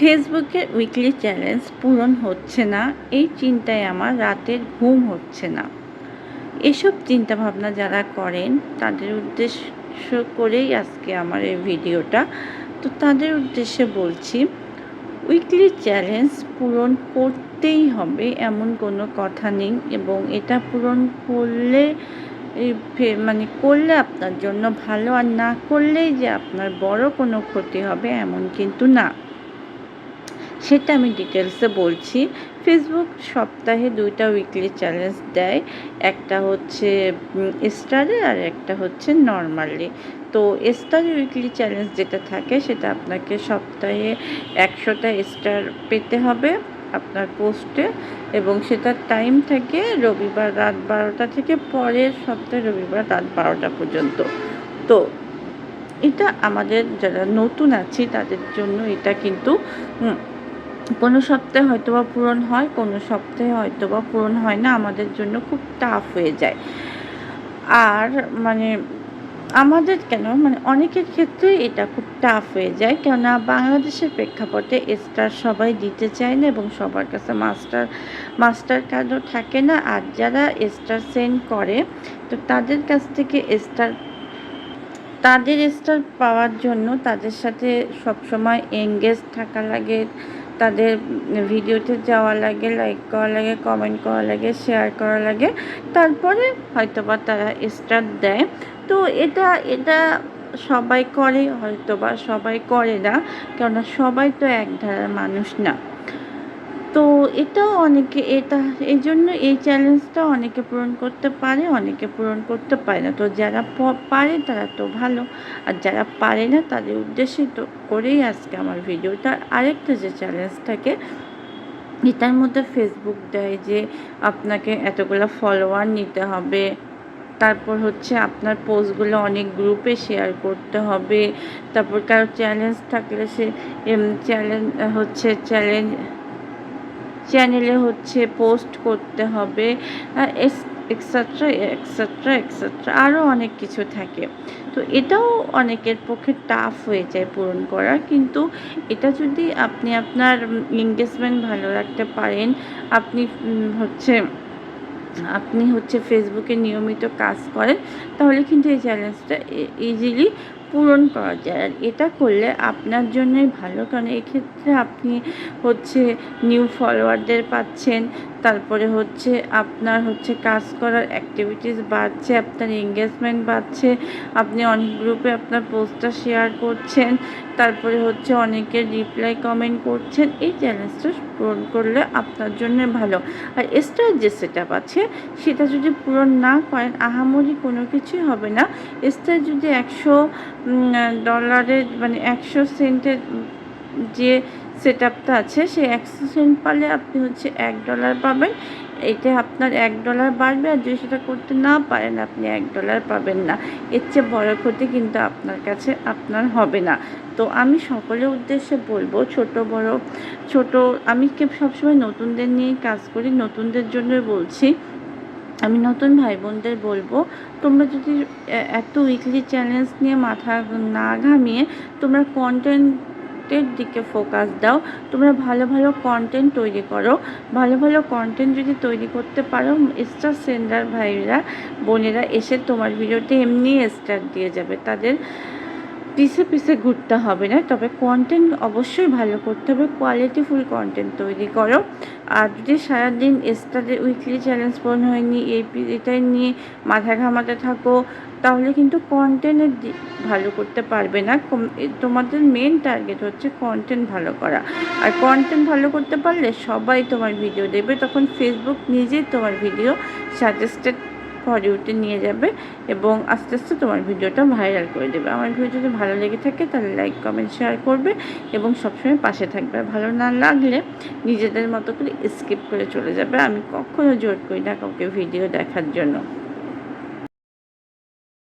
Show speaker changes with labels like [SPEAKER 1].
[SPEAKER 1] ফেসবুকের weekly challenge পূরণ হচ্ছে না, এই চিন্তায় আমার রাতের ঘুম হচ্ছে না। এসব চিন্তাভাবনা যারা করেন তাদের উদ্দেশ্য করেই আজকে আমার এই ভিডিওটা। তো তাদের উদ্দেশ্যে বলছি, উইকলি চ্যালেঞ্জ পূরণ করতেই হবে এমন কোনো কথা নেই, এবং এটা পূরণ করলে করলে আপনার জন্য ভালো, আর না করলেই যে আপনার বড় কোনো ক্ষতি হবে এমন কিন্তু না। সেটা আমি ডিটেলসে বলছি। ফেসবুক সপ্তাহে 2টা উইকলি চ্যালেঞ্জ দেয়, একটা হচ্ছে স্টারে আর একটা হচ্ছে নর্মালি। তো স্টারে উইকলি চ্যালেঞ্জ যেটা থাকে সেটা আপনাকে সপ্তাহে 100টা স্টার পেতে হবে আপনার পোস্টে, এবং সেটার টাইম থাকে রবিবার রাত 12টা থেকে পরের সপ্তাহে রবিবার রাত 12টা পর্যন্ত। তো এটা আমাদের যারা নতুন আছি তাদের জন্য এটা কিন্তু কোনো সপ্তাহে হয়তোবা পূরণ হয়, কোনো সপ্তাহে হয়তোবা পূরণ হয় না, আমাদের জন্য খুব টাফ হয়ে যায়। আর আমাদের কেন অনেকের ক্ষেত্রে এটা খুব টাফ হয়ে যায়, কেননা বাংলাদেশের প্রেক্ষাপটে স্টার সবাই দিতে চায় না, এবং সবার কাছে মাস্টার কার্ডও থাকে না। আর যারা স্টার সেন্ড করে, তো তাদের কাছ থেকে তাদের স্টার পাওয়ার জন্য তাদের সাথে সবসময় এঙ্গেজ থাকা লাগে, তাদের ভিডিওতে যাওয়া লাগে, লাইক করা লাগে, কমেন্ট করা লাগে, শেয়ার করা লাগে, তারপরে হয়তোবা তারা স্টার দেয়। তো এটা সবাই করে, হয়তোবা সবাই করে না, কেননা সবাই তো এক ধারার মানুষ না। তো এটাও এই জন্য এই চ্যালেঞ্জটা অনেকে পূরণ করতে পারে, অনেকে পূরণ করতে পারে না। তো যারা পারে তারা তো ভালো, আর যারা পারে না তাদের উদ্দেশ্যে তো করেই আজকে আমার ভিডিওটা। আরেকটা যে চ্যালেঞ্জ থাকে, এটার মধ্যে ফেসবুক দেয় যে আপনাকে এতগুলো ফলোয়ার নিতে হবে, তারপর হচ্ছে আপনার পোস্টগুলো অনেক গ্রুপে শেয়ার করতে হবে, তারপর কারো চ্যালেঞ্জ থাকলে সে চ্যানেলে হচ্ছে পোস্ট করতে হবে, এক্সেট্রা এক্সেট্রা এক্সেট্রা, আরও অনেক কিছু থাকে। তো এটাও অনেকের পক্ষে টাফ হয়ে যায় পূরণ করা, কিন্তু এটা যদি আপনি আপনার এঙ্গেজমেন্ট ভালো রাখতে পারেন, আপনি হচ্ছে ফেসবুকে নিয়মিত কাজ করেন, তাহলে কিন্তু এই চ্যালেঞ্জটা ইজিলি পূরণ করা যায়। আর এটা করলে আপনার জন্যই ভালো, কারণ এক্ষেত্রে আপনি হচ্ছে নিউ ফলোয়ারদের পাচ্ছেন, তারপরে হচ্ছে আপনার হচ্ছে কাজ করার অ্যাক্টিভিটিস বাড়ছে, আপনার এঙ্গেজমেন্ট বাড়ছে, আপনি অনেক গ্রুপে আপনার পোস্টটা শেয়ার করছেন, তারপরে হচ্ছে অনেকের রিপ্লাই কমেন্ট করছেন। এই চ্যালেঞ্জটা পূরণ করলে আপনার জন্য ভালো। আর স্টার যে সেট আপ আছে সেটা যদি পূরণ না করেন, আহামরি কোনো কিছুই হবে না। স্টার যদি $100 100 সেন্টের যে সেট আপটা আছে, সেই 100 সেন্ট পালে আপনি হচ্ছে $1 পাবেন। এটা আপনার $1 বাড়বে, আর যদি সেটা করতে না পারেন আপনি $1 পাবেন না। এর চেয়ে বড় ক্ষতি কিন্তু আপনার হবে না। তো আমি সকলের উদ্দেশ্যে বলবো, আমি সবসময় নতুনদের নিয়েই কাজ করি, নতুনদের জন্যই বলছি। আমি নতুন ভাই বোনদের বলবো, তোমরা যদি এত উইকলি চ্যালেঞ্জ নিয়ে মাথা না ঘামিয়ে তোমরা কন্টেন্টের দিকে ফোকাস দাও, তোমরা ভালো ভালো কন্টেন্ট তৈরি করো। ভালো ভালো কন্টেন্ট যদি তৈরি করতে পারো, স্টার সেন্ডার ভাইরা বোনেরা এসে তোমার ভিডিওতে এমনি স্টার দিয়ে যাবে, তাদের পিছে ঘুরতে হবে না। তবে কন্টেন্ট অবশ্যই ভালো করতে হবে, কোয়ালিটিফুল কন্টেন্ট তৈরি করো। আর যদি সারাদিন স্টারের উইকলি চ্যালেঞ্জ পূরণ হয়নি এটাই নিয়ে মাথা ঘামাতে থাকো, তাহলে কিন্তু কন্টেন্টের ভালো করতে পারবে না। তোমাদের মেন টার্গেট হচ্ছে কন্টেন্ট ভালো করা, আর কন্টেন্ট ভালো করতে পারলে সবাই তোমার ভিডিও দেবে, তখন ফেসবুক নিজেই তোমার ভিডিও সাজেস্টেড ফর ইউতে নিয়ে যাবে, এবং আস্তে আস্তে তোমার ভিডিওটা ভাইরাল করে দেবে। আমার ভিডিও যদি ভালো লেগে থাকে তাহলে লাইক কমেন্ট শেয়ার করবে, এবং সবসময় পাশে থাকবে। ভালো না লাগলে নিজেদের মতো করে স্কিপ করে চলে যাবে। আমি কখনো জোর করি না কাউকে ভিডিও দেখার জন্য।